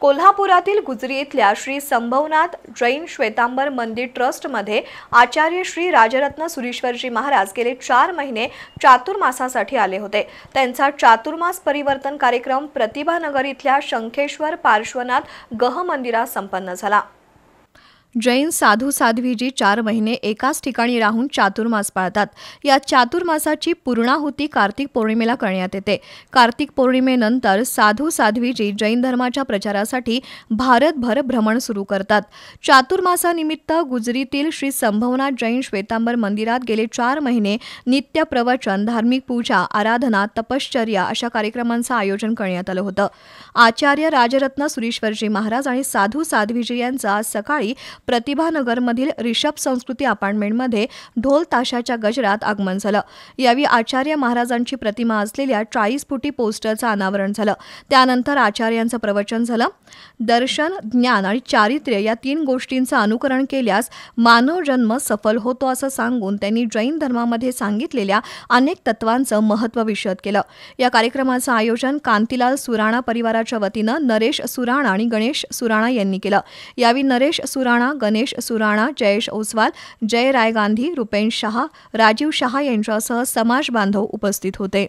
कोल्हापुरातील गुजरी इथल्या श्री संभवनाथ जैन श्वेतांबर मंदिर ट्रस्टमध्ये आचार्य श्री राजरत्न सुरीश्वरजी महाराज गेले 4 महिने चातुर्मासासाठी आले होते। त्यांचा चातुर्मास परिवर्तन कार्यक्रम प्रतिभानगर इथल्या शंखेश्वर पार्श्वनाथ गह मंदिरात संपन्न झाला। जैन साधू साध्वीजी 4 महिने एकाच ठिकाणी राहून चातुर्मास पाळतात। या चातुर्मासाची पूर्णाहुती कार्तिक पौर्णिमेला करण्यात येते। कार्तिक पौर्णिमेनंतर साधू साध्वीजी जैन धर्माच्या प्रचारासाठी भारतभर भ्रमण सुरू करतात। चातुर्मासानिमित्त गुजरीतील श्री संभवनाथ जैन श्वेतांबर मंदिरात गेले 4 महिने नित्य प्रवचन, धार्मिक पूजा, आराधना, तपश्चर्या अशा कार्यक्रमांचं आयोजन करण्यात आलं होतं। आचार्य राजरत्न सुरीश्वरजी महाराज आणि साधू साध्वीजी यांचं आज सकाळी प्रतिभानगरमधील रिषभ संस्कृती अपार्टमेंटमध्ये ढोल ताशाच्या गजरात आगमन झालं। यावेळी आचार्य महाराजांची प्रतिमा असलेल्या 40 फुटी पोस्टरचं अनावरण झालं। त्यानंतर आचार्यांचं प्रवचन झालं। दर्शन, ज्ञान आणि चारित्र्य या 3 गोष्टींचं अनुकरण केल्यास मानव जन्म सफल होतो असं सांगून त्यांनी जैन धर्मामध्ये सांगितलेल्या अनेक तत्वांचं महत्त्व विशद केलं। या कार्यक्रमाचं आयोजन कांतीलाल सुराणा परिवाराच्या वतीनं नरेश सुराणा आणि गणेश सुराणा यांनी केलं। यावेळी नरेश सुराणा, गणेश सुराणा, जयेश ओसवाल, जय राय गांधी, रुपेन शहा, राजीव शहा यांच्यासह समाज बांधव उपस्थित होते।